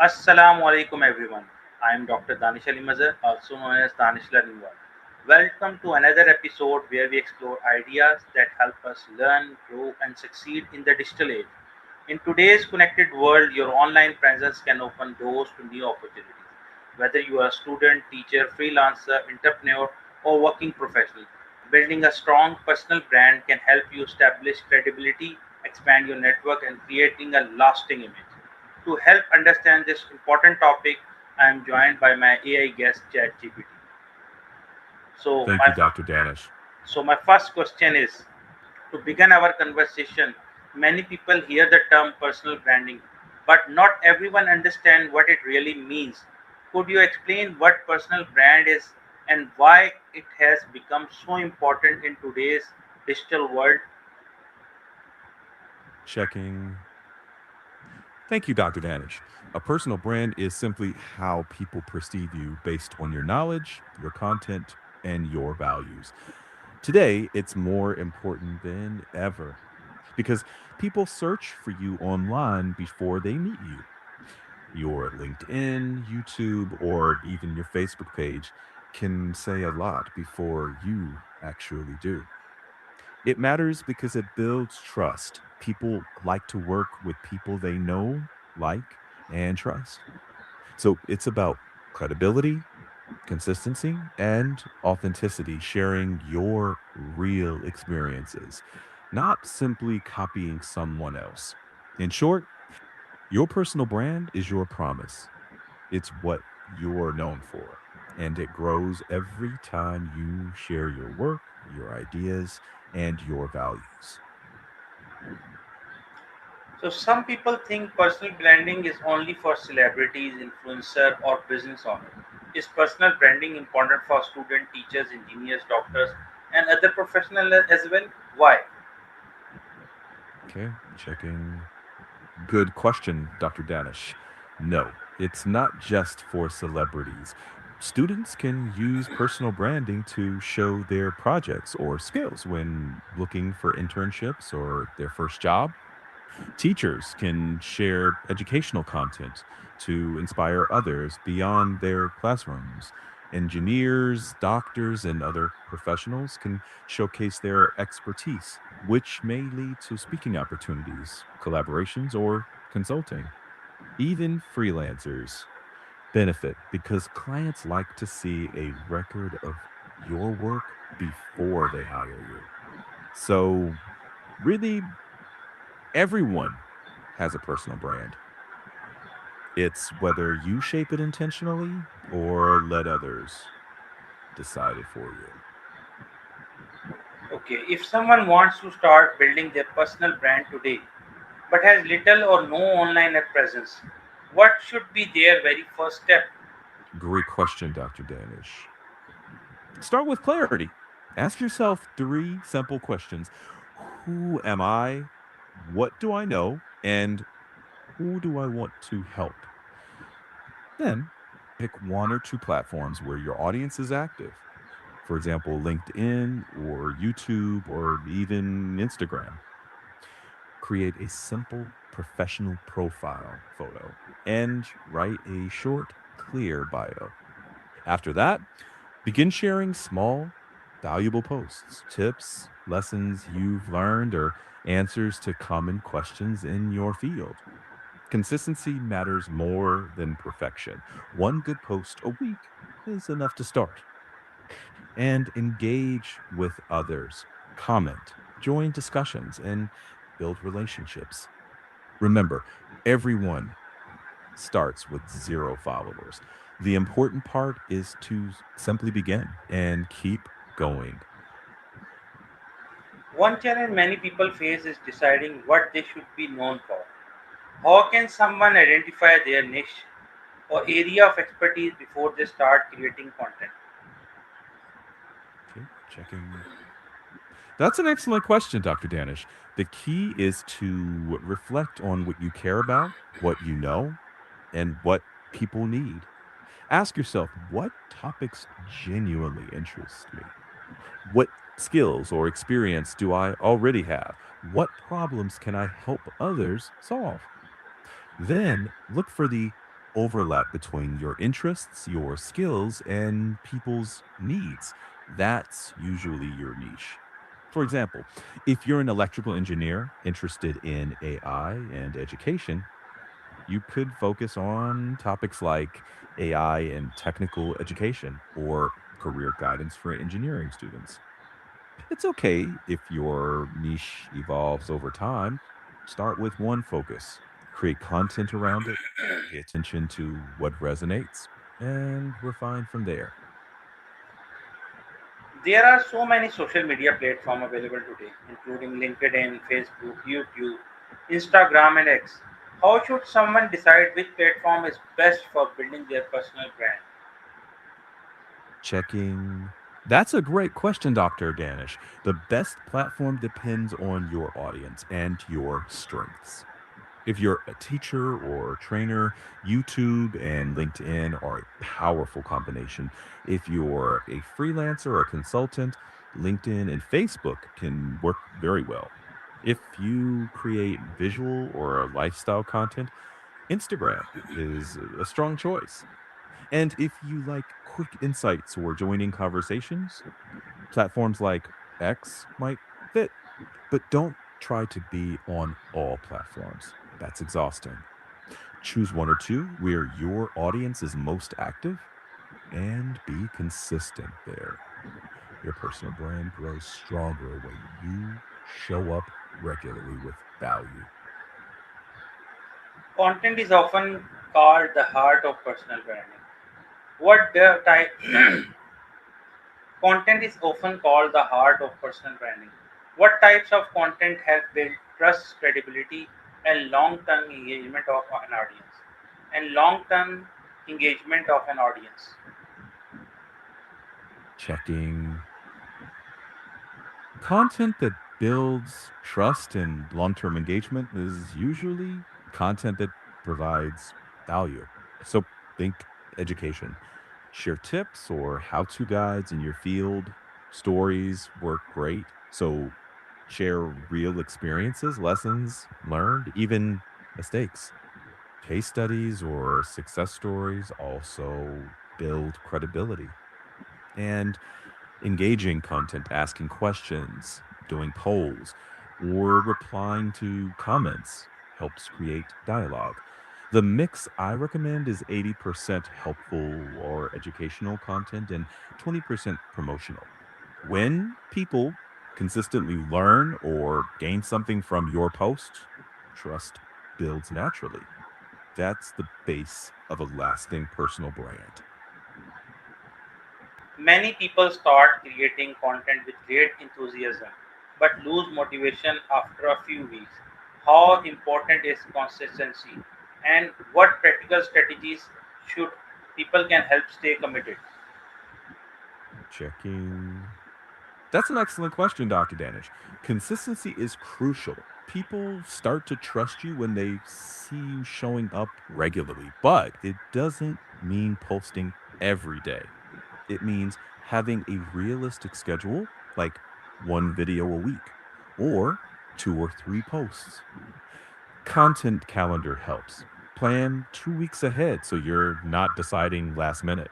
Assalamu alaikum everyone. I am Dr. Danish Mazhar, also known as Danish LearningWala. Welcome to another episode where we explore ideas that help us learn, grow, and succeed in the digital age. In today's connected world, your online presence can open doors to new opportunities. Whether you are a student, teacher, freelancer, entrepreneur, or working professional, building a strong personal brand can help you establish credibility, expand your network, and creating a lasting image. To help understand this important topic, I am joined by my AI guest ChatGPT. So Thank my you, Dr. Danish. so my first question is, to begin our conversation, many people hear the term personal branding, but not everyone understands what it really means. Could you explain what personal brand is and why it has become so important in today's digital world? Checking. Thank you, Dr. Danish. A personal brand is simply how people perceive you based on your knowledge, your content, and your values. Today, it's more important than ever because people search for you online before they meet you. Your LinkedIn, YouTube, or even your Facebook page can say a lot before you actually do. It matters because it builds trust. People like to work with people they know, like, and trust. So it's about credibility, consistency, and authenticity, sharing your real experiences, not simply copying someone else. In short, your personal brand is your promise. It's what you're known for. And it grows every time you share your work, your ideas, and your values. So some people think personal branding is only for celebrities, influencer, or business owners. Is personal branding important for students, teachers, engineers, doctors, and other professionals as well? Why? Okay, checking. Good question, Dr. Danish. No, it's not just for celebrities. Students can use personal branding to show their projects or skills when looking for internships or their first job. Teachers can share educational content to inspire others beyond their classrooms. Engineers, doctors, and other professionals can showcase their expertise, which may lead to speaking opportunities, collaborations, or consulting. Even freelancers benefit because clients like to see a record of your work before they hire you. So, really, everyone has a personal brand. It's whether you shape it intentionally or let others decide it for you. Okay, if someone wants to start building their personal brand today but has little or no online presence, what should be their very first step? Great question, Dr. Danish. Start with clarity. Ask yourself three simple questions. Who am I? What do I know? And who do I want to help? Then pick one or two platforms where your audience is active. For example, LinkedIn or YouTube or even Instagram. Create a simple professional profile photo and write a short, clear bio. After that, begin sharing small, valuable posts, tips, lessons you've learned, or answers to common questions in your field. Consistency matters more than perfection. One good post a week is enough to start. And engage with others, comment, join discussions, and build relationships. Remember, everyone starts with zero followers. The important part is to simply begin and keep going. One challenge many people face is deciding what they should be known for. How can someone identify their niche or area of expertise before they start creating content? Okay, checking. That's an excellent question, Dr. Danish. The key is to reflect on what you care about, what you know, and what people need. Ask yourself, what topics genuinely interest me? What skills or experience do I already have? What problems can I help others solve? Then look for the overlap between your interests, your skills, and people's needs. That's usually your niche. For example, if you're an electrical engineer interested in AI and education, you could focus on topics like AI and technical education or career guidance for engineering students. It's okay if your niche evolves over time. Start with one focus, create content around it, pay attention to what resonates, and refine from there. There are so many social media platforms available today, including LinkedIn, Facebook, YouTube, Instagram, and X. How should someone decide which platform is best for building their personal brand? Checking. That's a great question, Dr. Danish. The best platform depends on your audience and your strengths. If you're a teacher or trainer, YouTube and LinkedIn are a powerful combination. If you're a freelancer or a consultant, LinkedIn and Facebook can work very well. If you create visual or lifestyle content, Instagram is a strong choice. And if you like quick insights or joining conversations, platforms like X might fit. But don't try to be on all platforms. That's exhausting. Choose one or two where your audience is most active and be consistent there. Your personal brand grows stronger when you show up regularly with value. Content is often called the heart of personal branding. What the type Content is often called the heart of personal branding. What types of content help build trust, credibility, and long-term engagement of an audience? And long-term engagement of an audience. Checking content that builds trust and long term engagement is usually content that provides value. So think education. Share tips or how to guides in your field. Stories work great. So share real experiences, lessons learned, even mistakes. Case studies or success stories also build credibility. And engaging content, asking questions, doing polls, or replying to comments helps create dialogue. The mix I recommend is 80% helpful or educational content and 20% promotional. When people consistently learn or gain something from your post, trust builds naturally. That's the base of a lasting personal brand. Many people start creating content with great enthusiasm but lose motivation after a few weeks. How important is consistency and what practical strategies should people can help stay committed? Checking. That's an excellent question, Dr. Danish. Consistency is crucial. People start to trust you when they see you showing up regularly, but it doesn't mean posting every day. It means having a realistic schedule, like one video a week or two or three posts. Content calendar helps. Plan 2 weeks ahead so you're not deciding last minute.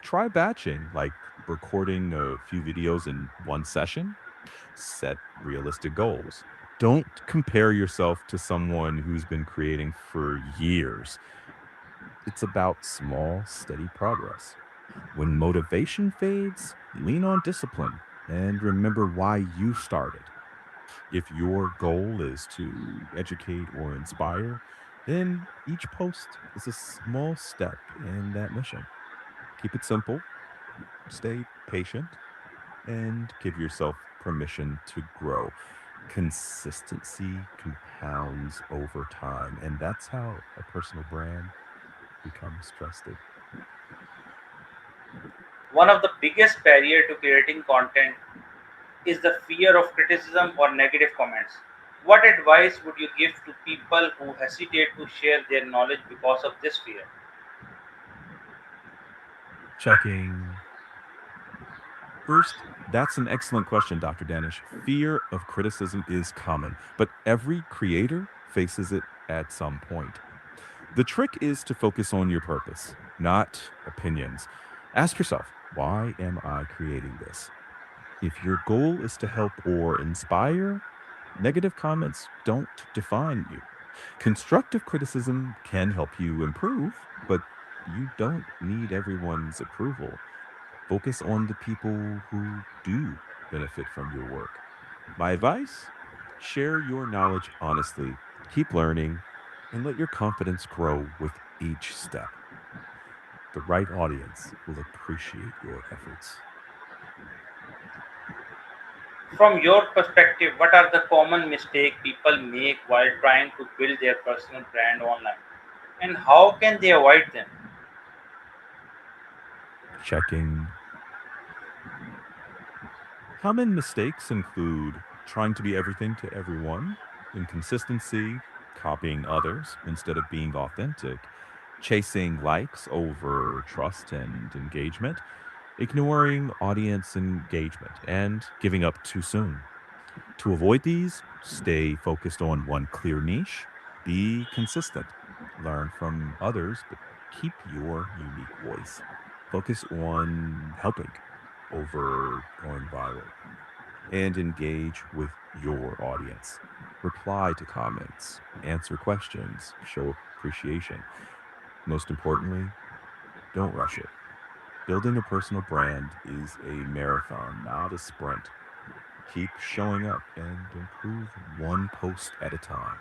Try batching, like recording a few videos in one session. Set realistic goals. Don't compare yourself to someone who's been creating for years. It's about small, steady progress. When motivation fades, lean on discipline and remember why you started. If your goal is to educate or inspire, then each post is a small step in that mission. Keep it simple, stay patient, and give yourself permission to grow. Consistency compounds over time, and that's how a personal brand becomes trusted. One of the biggest barrier to creating content is the fear of criticism or negative comments. What advice would you give to people who hesitate to share their knowledge because of this fear? Checking. First, that's an excellent question, Dr. Danish. Fear of criticism is common, but every creator faces it at some point. The trick is to focus on your purpose, not opinions. Ask yourself, why am I creating this? If your goal is to help or inspire, negative comments don't define you. Constructive criticism can help you improve, but you don't need everyone's approval. Focus on the people who do benefit from your work. My advice: share your knowledge honestly, keep learning, and let your confidence grow with each step. The right audience will appreciate your efforts. From your perspective, what are the common mistakes people make while trying to build their personal brand online? And how can they avoid them? Checking. Common mistakes include trying to be everything to everyone, inconsistency, copying others instead of being authentic, chasing likes over trust and engagement, ignoring audience engagement, and giving up too soon. To avoid these, stay focused on one clear niche, be consistent, learn from others, but keep your unique voice. Focus on helping over going viral and engage with your audience. Reply to comments, answer questions, show appreciation. Most importantly, don't rush it. Building a personal brand is a marathon, not a sprint. Keep showing up and improve one post at a time.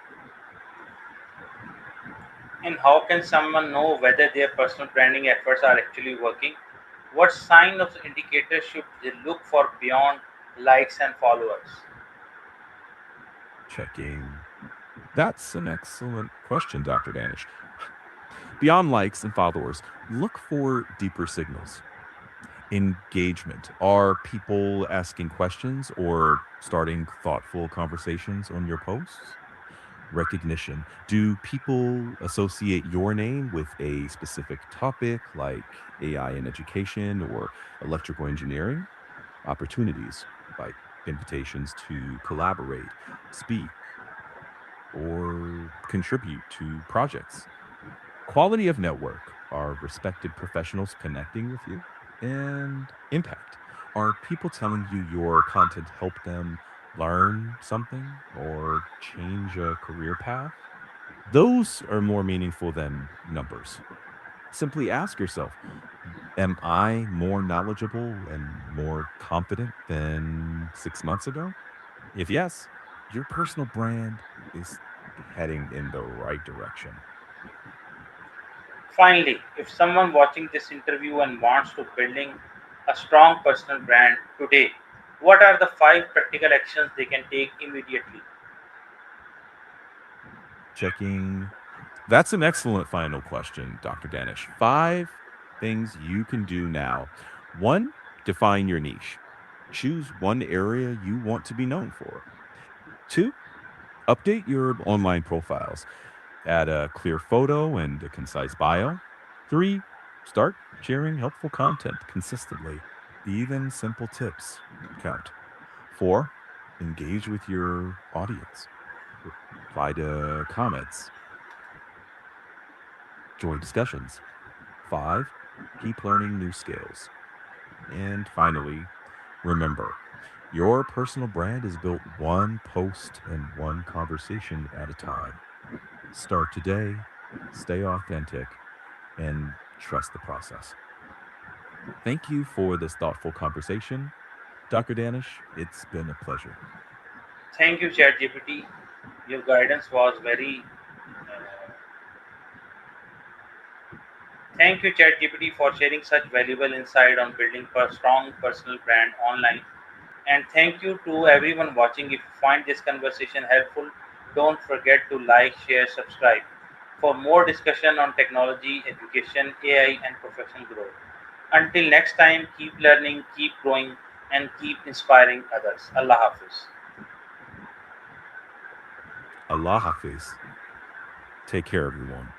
And how can someone know whether their personal branding efforts are actually working? What sign of indicators should they look for beyond likes and followers? Checking. That's an excellent question, Dr. Danish. Beyond likes and followers, look for deeper signals. Engagement. Are people asking questions or starting thoughtful conversations on your posts? Recognition. Do people associate your name with a specific topic like AI in education or electrical engineering? Opportunities like invitations to collaborate, speak, or contribute to projects. Quality of network: are respected professionals connecting with you? And impact: are people telling you your content helped them learn something or change a career path? Those are more meaningful than numbers. Simply ask yourself, am I more knowledgeable and more confident than 6 months ago? If yes, your personal brand is heading in the right direction. Finally, if someone watching this interview and wants to building a strong personal brand today, what are the five practical actions they can take immediately? Checking. That's an excellent final question, Dr. Danish. Five things you can do now. One, define your niche. Choose one area you want to be known for. Two, update your online profiles. Add a clear photo and a concise bio. Three, start sharing helpful content consistently. Even simple tips count. Four, engage with your audience. Reply to comments, join discussions. Five, keep learning new skills. And finally, remember, your personal brand is built one post and one conversation at a time. Start today, stay authentic, and trust the process. Thank you for this thoughtful conversation. Dr. Danish, it's been a pleasure. Thank you, ChatGPT. Your guidance was very. Uh, Thank you, ChatGPT, for sharing such valuable insight on building a strong personal brand online. And thank you to everyone watching. If you find this conversation helpful, don't forget to like, share, subscribe for more discussion on technology, education, AI, and professional growth. Until next time, keep learning, keep growing, and keep inspiring others. Allah Hafiz. Allah Hafiz. Take care, everyone.